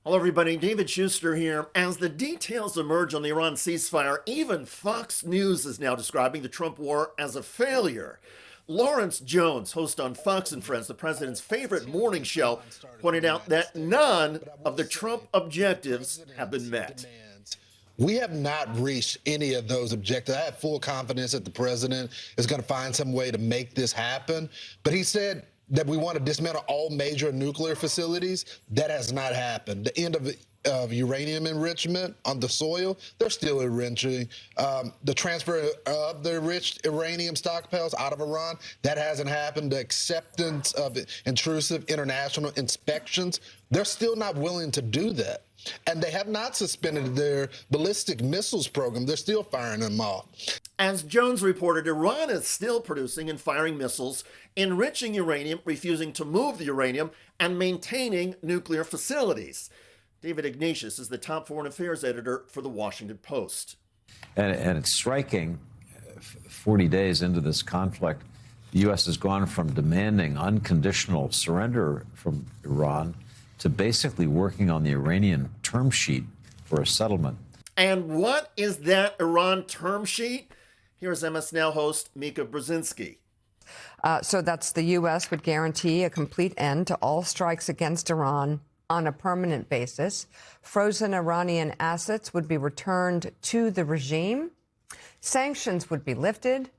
Hello, everybody. David Shuster here. As the details emerge on the Iran ceasefire, even Fox News is now describing the Trump war as a failure. Lawrence Jones, host on Fox and Friends, the president's favorite morning show, pointed out that none of the Trump objectives have been met. We have not reached any of those objectives. I have full confidence that the president is going to find some way to make this happen. But he said that we want to dismantle all major nuclear facilities. That has not happened. The end of uranium enrichment on the soil, they're still enriching. The transfer of the enriched uranium stockpiles out of Iran, that hasn't happened. The acceptance of intrusive international inspections, they're still not willing to do that. And they have not suspended their ballistic missiles program. They're still firing them off. As Jones reported, Iran is still producing and firing missiles, enriching uranium, refusing to move the uranium, and maintaining nuclear facilities. David Ignatius is the top foreign affairs editor for The Washington Post. And it's striking, 40 days into this conflict, the U.S. has gone from demanding unconditional surrender from Iran to basically working on the Iranian term sheet for a settlement. And what is that Iran term sheet? Here's MS Now host Mika Brzezinski. So that's the U.S. would guarantee a complete end to all strikes against Iran on a permanent basis. Frozen Iranian assets would be returned to the regime. Sanctions would be lifted.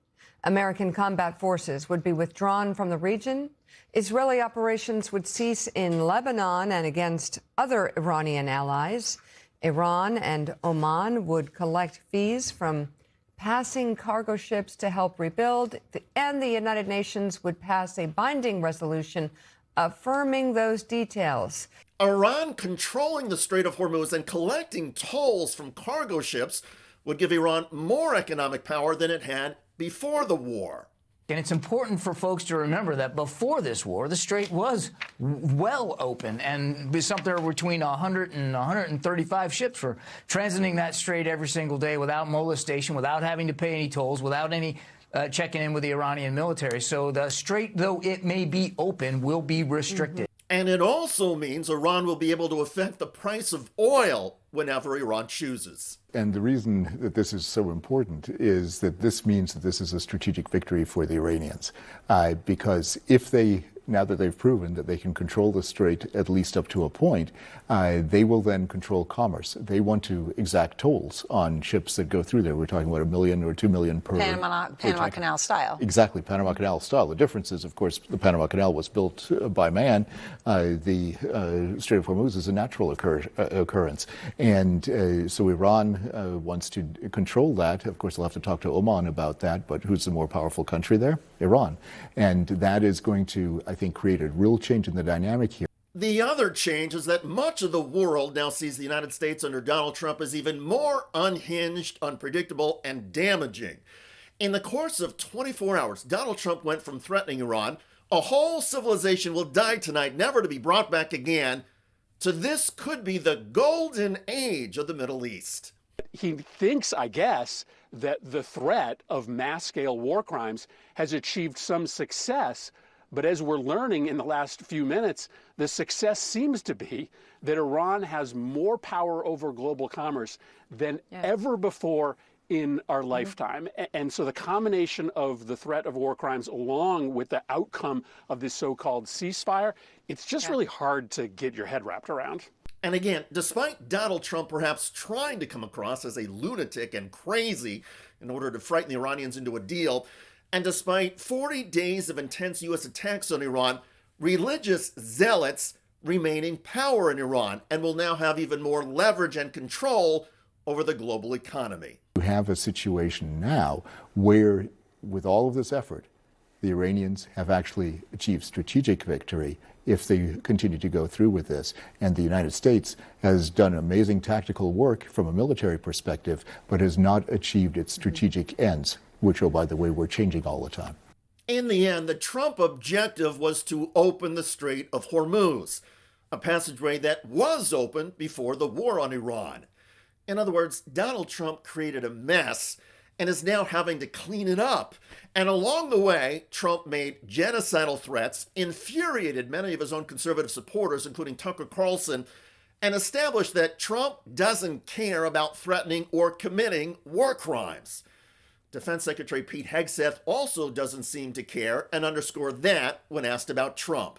American combat forces would be withdrawn from the region. Israeli operations would cease in Lebanon and against other Iranian allies. Iran and Oman would collect fees from passing cargo ships to help rebuild, and the United Nations would pass a binding resolution affirming those details. Iran controlling the Strait of Hormuz and collecting tolls from cargo ships would give Iran more economic power than it had before the war. And it's important for folks to remember that before this war, the strait was well open, and somewhere between 100 and 135 ships were transiting that strait every single day without molestation, without having to pay any tolls, without any checking in with the Iranian military. So the strait, though it may be open, will be restricted. And it also means Iran will be able to affect the price of oil whenever Iran chooses. And the reason that this is so important is that this means that this is a strategic victory for the Iranians. Because if they, now that they've proven that they can control the strait at least up to a point, they will then control commerce. They want to exact tolls on ships that go through there. We're talking about 1 million or 2 million per... Panama Canal style. Exactly, Panama Canal style. The difference is, of course, the Panama Canal was built by man. The Strait of Hormuz is a natural occurrence. And so Iran wants to control that. Of course, they'll have to talk to Oman about that, but who's the more powerful country there? Iran. And that is going to, I think, create a real change in the dynamic here. The other change is that much of the world now sees the United States under Donald Trump as even more unhinged, unpredictable, and damaging. In the course of 24 hours, Donald Trump went from threatening Iran, a whole civilization will die tonight, never to be brought back again, to this could be the golden age of the Middle East. He thinks, I guess, that the threat of mass-scale war crimes has achieved some success. But as we're learning in the last few minutes, the success seems to be that Iran has more power over global commerce than ever before in our lifetime. And so the combination of the threat of war crimes along with the outcome of this so-called ceasefire, it's just really hard to get your head wrapped around. And again, despite Donald Trump perhaps trying to come across as a lunatic and crazy in order to frighten the Iranians into a deal, and despite 40 days of intense U.S. attacks on Iran, religious zealots remain in power in Iran and will now have even more leverage and control over the global economy. You have a situation now where, with all of this effort, the Iranians have actually achieved strategic victory if they continue to go through with this. And the United States has done amazing tactical work from a military perspective, but has not achieved its strategic ends, which, oh, by the way, we're changing all the time. In the end, the Trump objective was to open the Strait of Hormuz, a passageway that was open before the war on Iran. In other words, Donald Trump created a mess and is now having to clean it up. And along the way, Trump made genocidal threats, infuriated many of his own conservative supporters, including Tucker Carlson, and established that Trump doesn't care about threatening or committing war crimes. Defense Secretary Pete Hegseth also doesn't seem to care and underscored that when asked about Trump.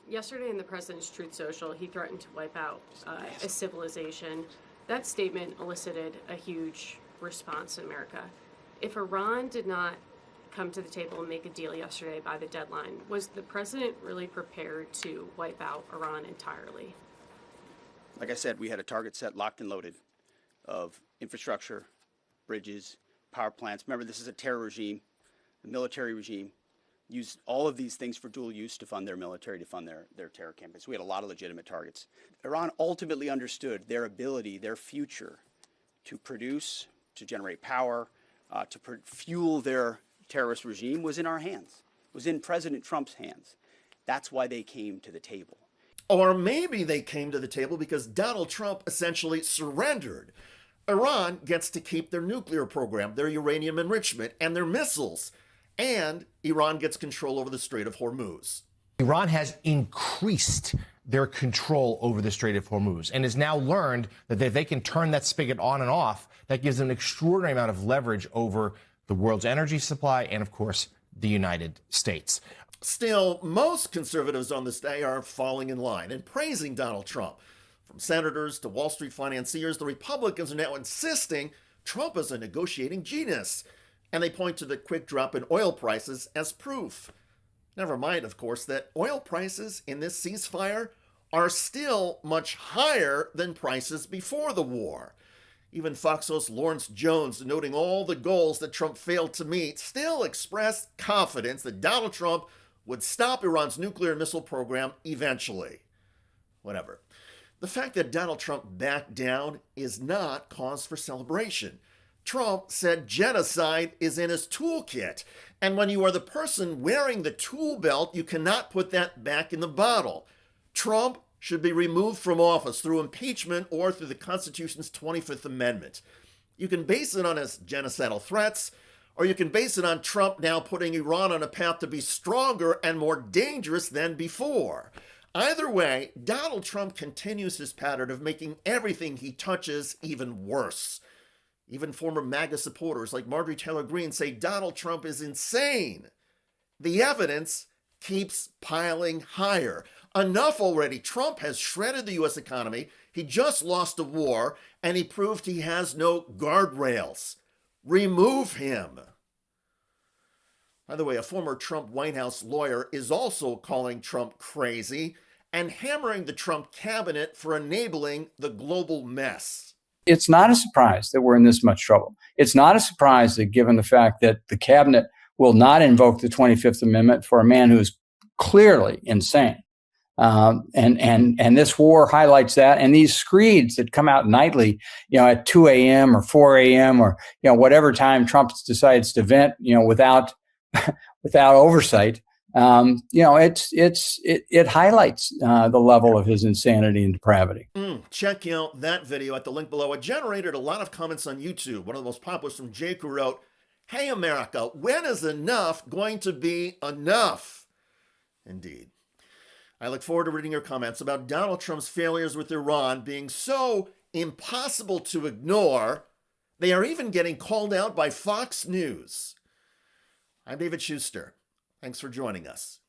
Yesterday in the president's Truth Social, he threatened to wipe out a civilization. That statement elicited a huge response in America. If Iran did not come to the table and make a deal yesterday by the deadline, was the president really prepared to wipe out Iran entirely? Like I said, we had a target set, locked and loaded, of infrastructure, bridges, power plants. Remember, this is a terror regime, the military regime. Used all of these things for dual use to fund their military, to fund their terror campaigns. We had a lot of legitimate targets. Iran ultimately understood their ability, their future, to produce, to generate power, to fuel their terrorist regime was in our hands, was in President Trump's hands. That's why they came to the table. Or maybe they came to the table because Donald Trump essentially surrendered. Iran gets to keep their nuclear program, their uranium enrichment, and their missiles. And Iran gets control over the Strait of Hormuz. Iran has increased their control over the Strait of Hormuz and has now learned that if they can turn that spigot on and off, that gives them an extraordinary amount of leverage over the world's energy supply and, of course, the United States. Still, most conservatives on this day are falling in line and praising Donald Trump. From senators to Wall Street financiers, the Republicans are now insisting Trump is a negotiating genius. And they point to the quick drop in oil prices as proof. Never mind, of course, that oil prices in this ceasefire are still much higher than prices before the war. Even Fox host Lawrence Jones, noting all the goals that Trump failed to meet, still expressed confidence that Donald Trump would stop Iran's nuclear missile program eventually. Whatever. The fact that Donald Trump backed down is not cause for celebration. Trump said genocide is in his toolkit, and when you are the person wearing the tool belt, you cannot put that back in the bottle. Trump should be removed from office through impeachment or through the Constitution's 25th Amendment. You can base it on his genocidal threats, or you can base it on Trump now putting Iran on a path to be stronger and more dangerous than before. Either way, Donald Trump continues his pattern of making everything he touches even worse. Even former MAGA supporters like Marjorie Taylor Greene say Donald Trump is insane. The evidence keeps piling higher. Enough already. Trump has shredded the U.S. economy. He just lost a war, and he proved he has no guardrails. Remove him. By the way, a former Trump White House lawyer is also calling Trump crazy and hammering the Trump cabinet for enabling the global mess. It's not a surprise that we're in this much trouble. It's not a surprise that given the fact that the cabinet will not invoke the 25th Amendment for a man who is clearly insane. And this war highlights that. And these screeds that come out nightly, at 2 a.m. or 4 a.m. or, whatever time Trump decides to vent, without oversight, it highlights the level of his insanity and depravity. Check out that video at the link below. It generated a lot of comments on YouTube. One of the most popular is from Jake, who wrote, "Hey America, when is enough going to be enough?" Indeed. I look forward to reading your comments about Donald Trump's failures with Iran being so impossible to ignore, they are even getting called out by Fox News. I'm David Shuster. Thanks for joining us.